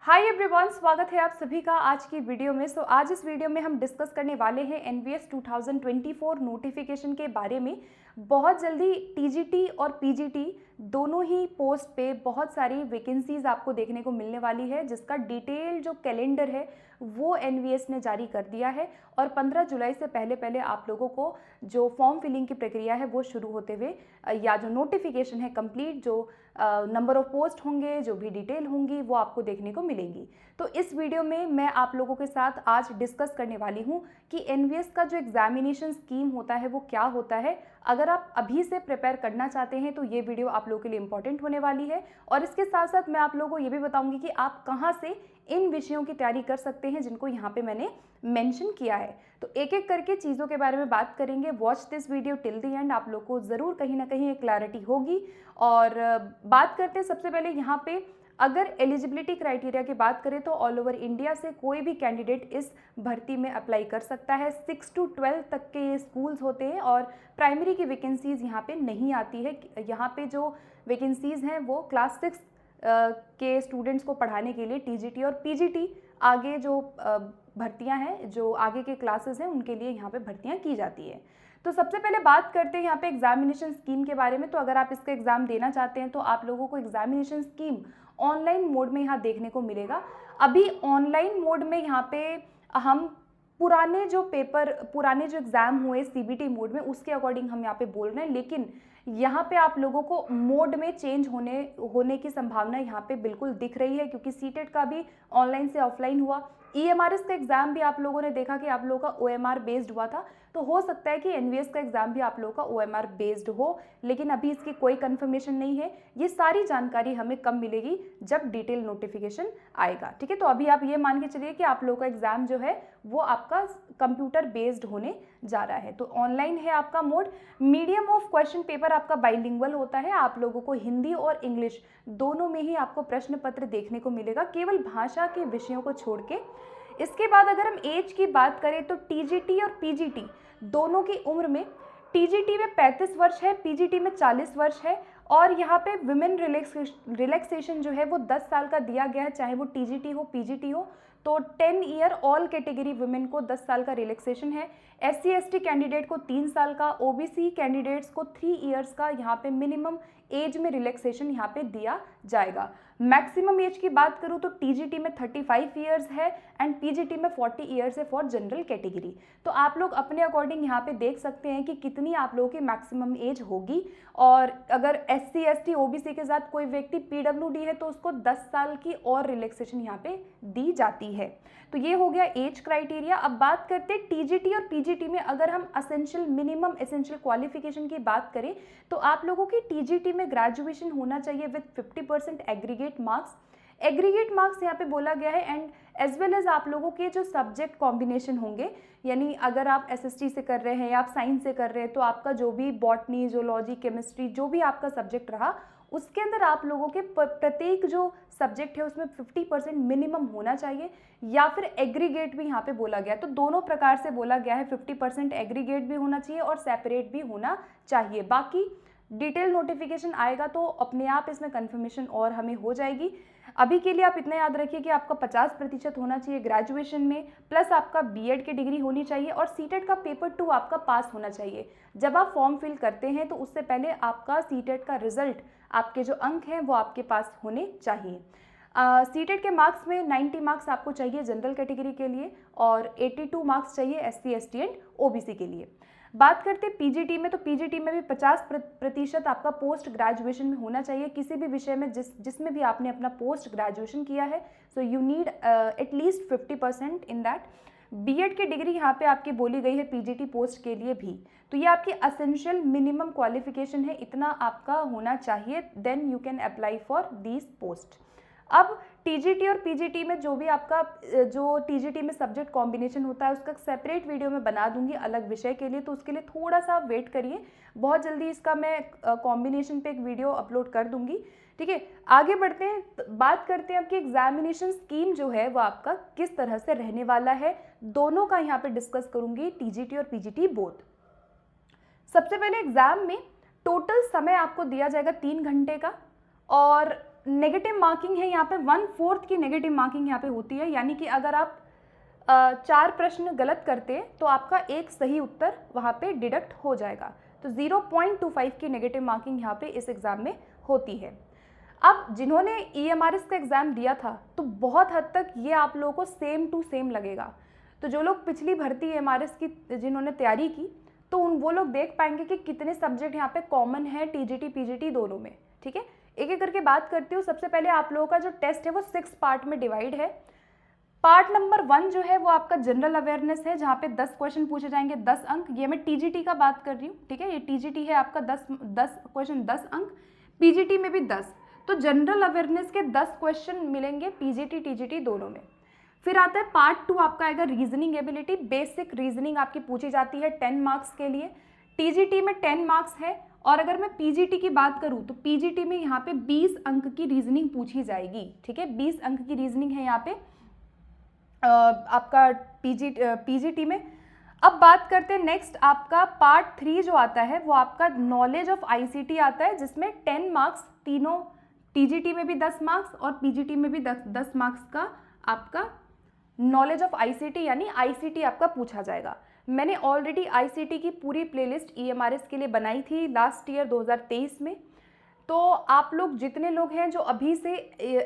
Hi everyone, स्वागत है आप सभी का आज की वीडियो में। आज इस वीडियो में हम डिस्कस करने वाले हैं एनवीएस 2024 नोटिफिकेशन के बारे में। बहुत जल्दी टीजीटी और पीजीटी दोनों ही पोस्ट पे बहुत सारी वैकेंसीज आपको देखने को मिलने वाली है, जिसका डिटेल जो कैलेंडर है वो एनवीएस ने जारी कर दिया है और 15 जुलाई से पहले आप लोगों को जो फॉर्म फिलिंग की प्रक्रिया है वो शुरू होते हुए या जो नोटिफिकेशन है कंप्लीट, जो नंबर ऑफ पोस्ट होंगे, जो भी डिटेल होंगी वो आपको देखने को मिलेंगी। तो इस वीडियो में मैं आप लोगों के साथ आज डिस्कस करने वाली हूँ कि एनवीएस का जो एग्जामिनेशन स्कीम होता है वो क्या होता है। अगर आप अभी से प्रिपेयर करना चाहते हैं तो ये वीडियो आप लोगों के लिए इंपॉर्टेंट होने वाली है। और इसके साथ साथ मैं आप लोगों को ये भी बताऊंगी कि आप कहाँ से इन विषयों की तैयारी कर सकते हैं जिनको यहाँ पे मैंने मेंशन किया है। तो एक एक करके चीज़ों के बारे में बात करेंगे। Watch this video till the end, आप लोग को ज़रूर कहीं ना कहीं एक क्लैरिटी होगी। और बात करते हैं सबसे पहले यहाँ पे, अगर एलिजिबिलिटी क्राइटेरिया की बात करें तो ऑल ओवर इंडिया से कोई भी कैंडिडेट इस भर्ती में अप्लाई कर सकता है। 6 to 12 तक के ये स्कूल्स होते हैं और प्राइमरी की वैकेंसीज यहाँ पे नहीं आती है। यहाँ पे जो वैकेंसीज हैं वो क्लास 6 के स्टूडेंट्स को पढ़ाने के लिए टीजीटी और पीजीटी आगे जो भर्तियां हैं, जो आगे के क्लासेस हैं, उनके लिए यहाँ पे भर्तियां की जाती है। तो सबसे पहले बात करते हैं यहाँ पे एग्जामिनेशन स्कीम के बारे में। तो अगर आप इसका एग्जाम देना चाहते हैं तो आप लोगों को एग्जामिनेशन स्कीम ऑनलाइन मोड में यहाँ देखने को मिलेगा। अभी ऑनलाइन मोड में यहाँ पे हम पुराने जो एग्जाम हुए सीबीटी मोड में उसके अकॉर्डिंग हम यहाँ पे बोल रहे हैं, लेकिन यहाँ पे आप लोगों को मोड में चेंज होने की संभावना यहाँ पे बिल्कुल दिख रही है, क्योंकि सीटेट का भी ऑनलाइन से ऑफलाइन हुआ। ईएमआरएस का एग्जाम भी आप लोगों ने देखा कि आप लोगों का ओएमआर बेस्ड हुआ था, तो हो सकता है कि एनवीएस का एग्जाम भी आप लोगों का ओएमआर बेस्ड हो, लेकिन अभी इसकी कोई कंफर्मेशन नहीं है। ये सारी जानकारी हमें कब मिलेगी, जब डिटेल नोटिफिकेशन आएगा। ठीक है, तो अभी आप ये मान के चलिए कि आप लोगों का एग्जाम जो है वो आपका कंप्यूटर बेस्ड होने जा रहा है। तो ऑनलाइन है आपका mode. Medium of question paper आपका बाइलिंगुअल होता है। आप लोगों को हिंदी और इंग्लिश दोनों में ही आपको प्रश्न पत्र देखने को मिलेगा, केवल भाषा के विषयों को छोड़ के। इसके बाद अगर हम एज की बात करें तो टीजीटी और पीजीटी दोनों की उम्र में, टीजीटी में 35 वर्ष है, पीजीटी में 40 वर्ष है। और यहाँ पे वुमेन रिलैक्सेशन जो है वो 10 साल का दिया गया है, चाहे वो टीजीटी हो पीजीटी हो। तो 10 ईयर ऑल कैटेगरी वुमेन को 10 साल का रिलैक्सेशन है। एससी एसटी कैंडिडेट को 3 साल का, ओबीसी कैंडिडेट्स को 3 ईयर्स का यहाँ पे मिनिमम एज में रिलैक्सेशन यहाँ पे दिया जाएगा। मैक्सिमम एज की बात करूँ तो टीजीटी में 35 ईयर्स है एंड पीजीटी में 40 ईयर्स है फॉर जनरल कैटेगरी। तो आप लोग अपने अकॉर्डिंग यहाँ पे देख सकते हैं कि कितनी आप लोगों की मैक्सिमम एज होगी। और अगर एससी एसटी ओबीसी के साथ कोई व्यक्ति पीडब्ल्यूडी है तो उसको 10 साल की और रिलैक्सेशन यहाँ पे दी जाती है। तो ये हो गया एज क्राइटेरिया। अब बात करते हैं टीजीटी और पीजीटी में। अगर हम मिनिमम एसेंशियल क्वालिफिकेशन की बात करें तो आप लोगों की टीजीटी में ग्रेजुएशन होना चाहिए with 50% aggregate marks. Aggregate marks यहाँ पे बोला गया है एंड एज वेल एज आप लोगों के जो सब्जेक्ट कॉम्बिनेशन होंगे, यानी अगर आप एसएसटी से कर रहे हैं या आप साइंस से कर रहे हैं तो आपका जो भी बॉटनी, जूलॉजी, केमिस्ट्री, जो भी आपका सब्जेक्ट रहा, उसके अंदर आप लोगों के प्रत्येक जो सब्जेक्ट है उसमें 50% मिनिमम होना चाहिए, या फिर एग्रीगेट भी यहाँ पे बोला गया है। तो दोनों प्रकार से बोला गया है, 50% एग्रीगेट भी होना चाहिए और सेपरेट भी होना चाहिए। बाकी डिटेल नोटिफिकेशन आएगा तो अपने आप इसमें कंफर्मेशन और हमें हो जाएगी। अभी के लिए आप इतना याद रखिए कि आपका 50% होना चाहिए ग्रेजुएशन में, प्लस आपका बीएड की डिग्री होनी चाहिए और सीटेट का पेपर 2 आपका पास होना चाहिए। जब आप फॉर्म फिल करते हैं तो उससे पहले आपका सीटेट का रिजल्ट, आपके जो अंक हैं वो आपके पास होने चाहिए। सीटेट के मार्क्स में 90 मार्क्स आपको चाहिए जनरल कैटेगरी के लिए और 82 मार्क्स चाहिए एससी एसटी एंड ओबीसी के लिए। बात करते हैं पीजीटी में, तो पीजीटी में भी 50% आपका पोस्ट ग्रेजुएशन में होना चाहिए किसी भी विषय में जिसमें भी आपने अपना पोस्ट ग्रेजुएशन किया है। So you need at least 50% in that. BEd की डिग्री यहाँ पे आपकी बोली गई है पीजीटी पोस्ट के लिए भी। तो ये आपकी असेंशियल मिनिमम क्वालिफिकेशन है, इतना आपका होना चाहिए, then you can apply for these post. अब टीजीटी और पीजीटी में जो भी आपका जो टीजीटी में सब्जेक्ट कॉम्बिनेशन होता है उसका सेपरेट वीडियो मैं बना दूंगी अलग विषय के लिए, तो उसके लिए थोड़ा सा वेट करिए, बहुत जल्दी इसका मैं कॉम्बिनेशन पे एक वीडियो अपलोड कर दूंगी। ठीक है, आगे बढ़ते हैं, बात करते हैं आपकी एग्जामिनेशन स्कीम जो है वो आपका किस तरह से रहने वाला है, दोनों का यहाँ पे डिस्कस करूंगी, टीजीटी और पीजीटी बोथ। सबसे पहले एग्जाम में टोटल समय आपको दिया जाएगा 3 घंटे का और नेगेटिव मार्किंग है यहाँ पे 1/4 की नेगेटिव मार्किंग यहाँ पे होती है, यानी कि अगर आप 4 प्रश्न गलत करते हैं तो आपका एक सही उत्तर वहाँ पे डिडक्ट हो जाएगा। तो 0.25 की नेगेटिव मार्किंग यहाँ पे इस एग्ज़ाम में होती है। अब जिन्होंने EMRS का एग्ज़ाम दिया था तो बहुत हद तक ये आप लोगों को सेम टू सेम लगेगा। तो जो लोग पिछली भर्ती EMRS की जिन्होंने तैयारी की तो वो लोग देख पाएंगे कि कितने सब्जेक्ट यहाँ पे कॉमन है TGT PGT दोनों में। ठीक है, एक एक करके बात करती हूँ। सबसे पहले आप लोगों का जो टेस्ट है वो 6 पार्ट में डिवाइड है। पार्ट नंबर 1 जो है वो आपका जनरल अवेयरनेस है, जहाँ पे 10 क्वेश्चन पूछे जाएंगे, 10 अंक। ये मैं TGT का बात कर रही हूँ। ठीक है, ये TGT है आपका 10 क्वेश्चन 10 अंक, PGT में भी 10। तो जनरल अवेयरनेस के 10 क्वेश्चन मिलेंगे PGT TGT दोनों में। फिर आता है पार्ट 2, आपका आएगा रीजनिंग एबिलिटी। बेसिक रीजनिंग आपकी पूछी जाती है 10 मार्क्स के लिए। TGT में 10 मार्क्स है, और अगर मैं PGT की बात करूँ तो PGT में यहाँ पे 20 अंक की रीजनिंग पूछी जाएगी। ठीक है, 20 अंक की रीजनिंग है यहाँ पे आपका PGT में। अब बात करते हैं नेक्स्ट, आपका पार्ट 3 जो आता है वो आपका नॉलेज ऑफ ICT आता है, जिसमें 10 मार्क्स तीनों, TGT में भी 10 मार्क्स और PGT में भी 10 मार्क्स का आपका नॉलेज ऑफ ICT यानी ICT आपका पूछा जाएगा। मैंने ऑलरेडी ICT की पूरी प्लेलिस्ट EMRS के लिए बनाई थी लास्ट ईयर 2023 में। तो आप लोग जितने लोग हैं जो अभी से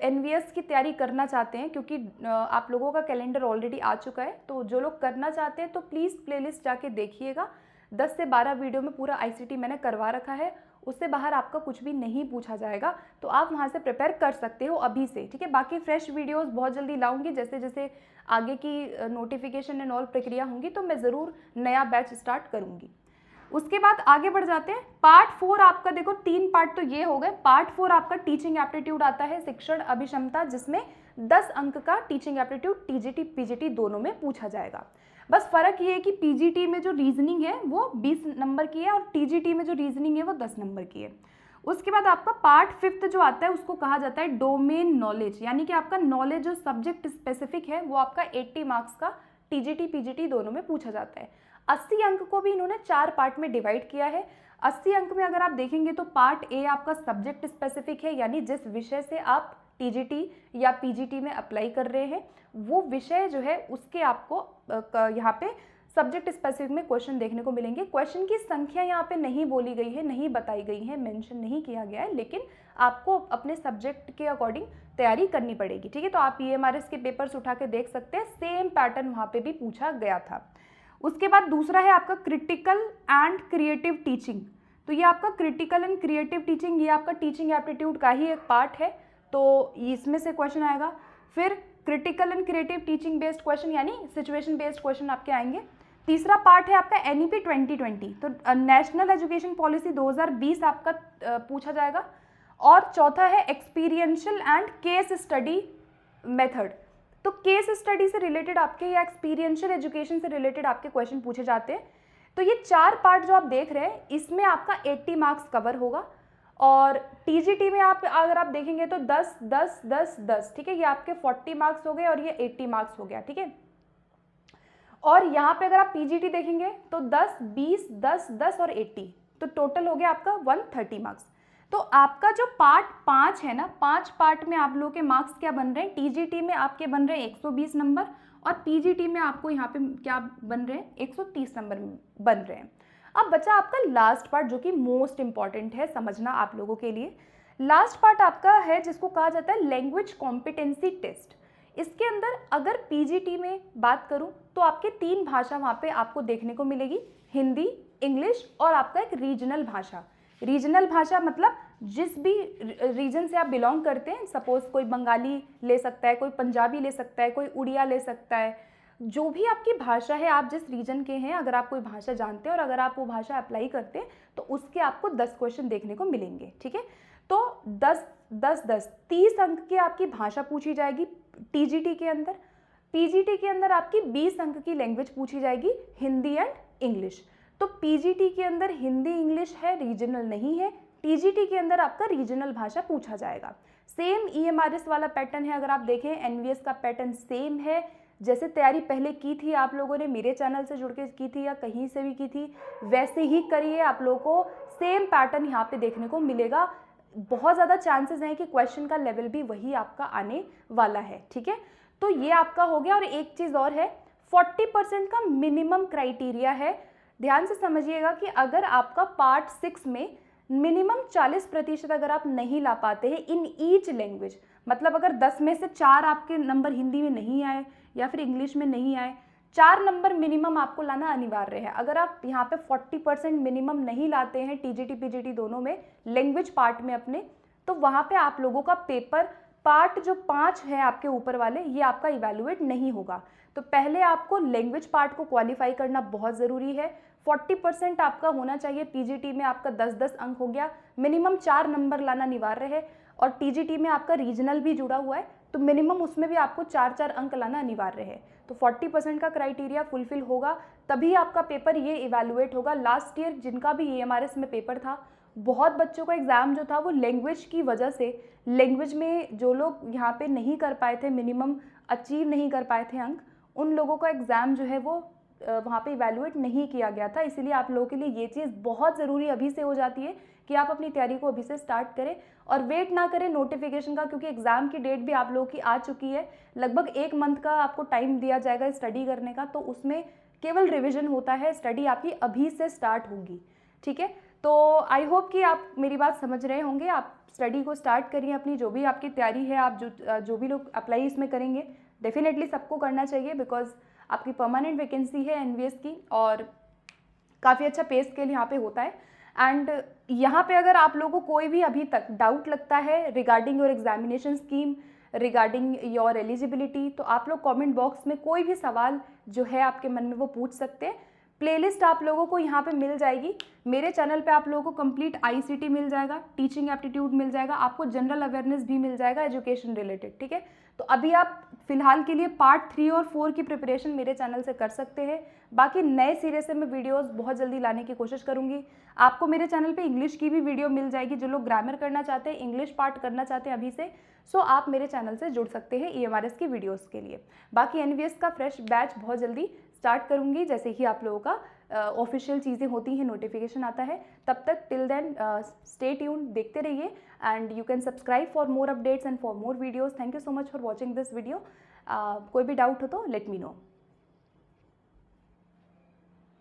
NVS की तैयारी करना चाहते हैं, क्योंकि आप लोगों का कैलेंडर ऑलरेडी आ चुका है, तो जो लोग करना चाहते हैं तो प्लीज़ प्लेलिस्ट जाके देखिएगा। 10 से 12 वीडियो में पूरा ICT मैंने करवा रखा है, उससे बाहर आपका कुछ भी नहीं पूछा जाएगा, तो आप वहाँ से प्रिपेयर कर सकते हो अभी से। ठीक है, बाकी फ्रेश वीडियोस बहुत जल्दी लाऊंगी, जैसे जैसे आगे की नोटिफिकेशन एंड ऑल प्रक्रिया होंगी तो मैं ज़रूर नया बैच स्टार्ट करूँगी। उसके बाद आगे बढ़ जाते हैं। पार्ट 4 आपका देखो 3 पार्ट तो ये हो गए। पार्ट 4 आपका टीचिंग एप्टीट्यूड आता है, शिक्षण अभिक्षमता, जिसमें 10 अंक का टीचिंग एप्टीट्यूड TGT PGT दोनों में पूछा जाएगा। बस फ़र्क ये है कि PGT में जो रीजनिंग है वो 20 नंबर की है और TGT में जो रीजनिंग है वो 10 नंबर की है। उसके बाद आपका पार्ट 5 जो आता है उसको कहा जाता है डोमेन नॉलेज, यानी कि आपका नॉलेज जो सब्जेक्ट स्पेसिफिक है वो आपका 80 मार्क्स का TGT PGT दोनों में पूछा जाता है। 80 अंक को भी इन्होंने 4 पार्ट में डिवाइड किया है। 80 अंक में अगर आप देखेंगे तो पार्ट A आपका सब्जेक्ट स्पेसिफिक है, यानी जिस विषय से आप TGT या PGT में अप्लाई कर रहे हैं वो विषय जो है उसके आपको यहाँ पे सब्जेक्ट स्पेसिफिक में क्वेश्चन देखने को मिलेंगे। क्वेश्चन की संख्या यहाँ पे नहीं बोली गई है, नहीं बताई गई है, मेंशन नहीं किया गया है, लेकिन आपको अपने सब्जेक्ट के अकॉर्डिंग तैयारी करनी पड़ेगी। ठीक है, तो आप EMRS के पेपर्स उठा के देख सकते हैं, सेम पैटर्न वहाँ पे भी पूछा गया था। उसके बाद दूसरा है आपका क्रिटिकल एंड क्रिएटिव टीचिंग। तो ये आपका क्रिटिकल एंड क्रिएटिव टीचिंग, ये आपका टीचिंग एप्टीट्यूड का ही एक पार्ट है, तो इसमें से क्वेश्चन आएगा। फिर critical and creative teaching based question यानी सिचुएशन बेस्ड क्वेश्चन आपके आएंगे। तीसरा पार्ट है आपका NEP 2020, तो नेशनल एजुकेशन पॉलिसी 2020 आपका पूछा जाएगा। और चौथा है experiential and case study method. तो केस स्टडी से रिलेटेड आपके या एक्सपीरियंशियल एजुकेशन से रिलेटेड आपके क्वेश्चन पूछे जाते हैं। तो ये 4 पार्ट जो आप देख रहे हैं इसमें आपका 80 मार्क्स कवर होगा। और TGT में आप अगर आप देखेंगे तो 10 10 10 10, ठीक है, ये आपके 40 मार्क्स हो गए और ये 80 मार्क्स हो गया। ठीक है, और यहाँ पे अगर आप PGT देखेंगे तो 10 20 10 10 और 80, तो टोटल हो गया आपका 130 मार्क्स। तो आपका जो पार्ट 5 है ना, 5 पार्ट में आप लोगों के मार्क्स क्या बन रहे हैं, TGT में आपके बन रहे हैं 120 नंबर और PGT में आपको यहाँ पे क्या बन रहे हैं 130 नंबर बन रहे हैं। अब बचा आपका लास्ट पार्ट जो कि मोस्ट इंपॉर्टेंट है समझना आप लोगों के लिए। लास्ट पार्ट आपका है जिसको कहा जाता है लैंग्वेज कॉम्पिटेंसी टेस्ट। इसके अंदर अगर PGT में बात करूं तो आपके 3 भाषा वहाँ पे आपको देखने को मिलेगी, हिंदी, इंग्लिश और आपका एक रीजनल भाषा। रीजनल भाषा मतलब जिस भी रीजन से आप बिलोंग करते हैं, सपोज कोई बंगाली ले सकता है, कोई पंजाबी ले सकता है, कोई उड़िया ले सकता है, जो भी आपकी भाषा है, आप जिस रीजन के हैं, अगर आप कोई भाषा जानते हैं और अगर आप वो भाषा अप्लाई करते हैं तो उसके आपको 10 क्वेश्चन देखने को मिलेंगे। ठीक है, तो 10 10 10 30 अंक की आपकी भाषा पूछी जाएगी TGT के अंदर। PGT के अंदर आपकी 20 अंक की लैंग्वेज पूछी जाएगी, हिंदी एंड इंग्लिश। तो PGT के अंदर हिंदी इंग्लिश है, रीजनल नहीं है। TGT के अंदर आपका रीजनल भाषा पूछा जाएगा। सेम EMRS वाला पैटर्न है, अगर आप देखें NVS का पैटर्न सेम है। जैसे तैयारी पहले की थी आप लोगों ने, मेरे चैनल से जुड़ के की थी या कहीं से भी की थी, वैसे ही करिए, आप लोगों को सेम पैटर्न यहाँ पे देखने को मिलेगा। बहुत ज़्यादा चांसेस हैं कि क्वेश्चन का लेवल भी वही आपका आने वाला है, ठीक है। तो ये आपका हो गया। और एक चीज़ और है, 40% का मिनिमम क्राइटेरिया है। ध्यान से समझिएगा कि अगर आपका पार्ट 6 में मिनिमम 40% अगर आप नहीं ला पाते हैं इन ईच लैंग्वेज, मतलब अगर 10 में से 4 आपके नंबर हिंदी में नहीं आए या फिर इंग्लिश में नहीं आए, 4 नंबर मिनिमम आपको लाना अनिवार्य है। अगर आप यहाँ पे 40% मिनिमम नहीं लाते हैं टीजीटी पीजीटी दोनों में, लैंग्वेज पार्ट में अपने, तो वहाँ पे आप लोगों का पेपर पार्ट जो 5 है आपके ऊपर वाले, ये आपका इवैल्यूएट नहीं होगा। तो पहले आपको लैंग्वेज पार्ट को क्वालिफाई करना बहुत ज़रूरी है। 40% आपका होना चाहिए। पीजीटी में आपका 10-10 अंक हो गया, मिनिमम 4 नंबर लाना अनिवार्य है। और टीजीटी में आपका रीजनल भी जुड़ा हुआ है, तो मिनिमम उसमें भी आपको 4-4 अंक लाना अनिवार्य है। तो 40% का क्राइटेरिया फुलफिल होगा तभी आपका पेपर ये इवैल्यूएट होगा। लास्ट ईयर जिनका भी EMRS में पेपर था, बहुत बच्चों का एग्ज़ाम जो था वो लैंग्वेज की वजह से, लैंग्वेज में जो लोग यहाँ पे नहीं कर पाए थे, मिनिमम अचीव नहीं कर पाए थे अंक, उन लोगों का एग्ज़ाम जो है वो वहाँ पे इवैल्यूएट नहीं किया गया था। इसीलिए आप लोगों के लिए ये चीज़ बहुत ज़रूरी अभी से हो जाती है कि आप अपनी तैयारी को अभी से स्टार्ट करें और वेट ना करें नोटिफिकेशन का, क्योंकि एग्ज़ाम की डेट भी आप लोगों की आ चुकी है। लगभग 1 मंथ का आपको टाइम दिया जाएगा स्टडी करने का, तो उसमें केवल रिविजन होता है, स्टडी आपकी अभी से स्टार्ट होगी, ठीक है। तो आई होप कि आप मेरी बात समझ रहे होंगे। आप स्टडी को स्टार्ट करिए, अपनी जो भी आपकी तैयारी है, आप जो भी लोग अप्लाई इसमें करेंगे, डेफिनेटली सबको करना चाहिए, बिकॉज आपकी परमानेंट वैकेंसी है एनवीएस की और काफ़ी अच्छा पे स्केल यहाँ पे होता है। एंड यहाँ पे अगर आप लोगों को कोई भी अभी तक डाउट लगता है regarding your examination scheme, regarding your eligibility, तो आप लोग कमेंट बॉक्स में कोई भी सवाल जो है आपके मन में वो पूछ सकते हैं। प्लेलिस्ट आप लोगों को यहाँ पे मिल जाएगी। मेरे चैनल पे आप लोगों को कंप्लीट ICT मिल जाएगा, टीचिंग एप्टीट्यूड मिल जाएगा, आपको जनरल अवेयरनेस भी मिल जाएगा एजुकेशन रिलेटेड, ठीक है। तो अभी आप फिलहाल के लिए पार्ट 3 और 4 की प्रिपरेशन मेरे चैनल से कर सकते हैं। बाकी नए सिरे से मैं वीडियोस बहुत जल्दी लाने की कोशिश करूँगी। आपको मेरे चैनल पे इंग्लिश की भी वीडियो मिल जाएगी, जो लोग ग्रामर करना चाहते हैं, इंग्लिश पार्ट करना चाहते हैं अभी से, सो आप मेरे चैनल से जुड़ सकते हैं EMRS की वीडियोज़ के लिए। बाकी NVS का फ्रेश बैच बहुत जल्दी स्टार्ट करूँगी, जैसे ही आप लोगों का ऑफिशियल चीज़ें होती हैं, नोटिफिकेशन आता है। तब तक टिल देन स्टे ट्यून्ड, देखते रहिए and you can subscribe for more updates and for more videos. Thank you so much for watching this video. कोई भी डाउट हो तो लेट मी नो।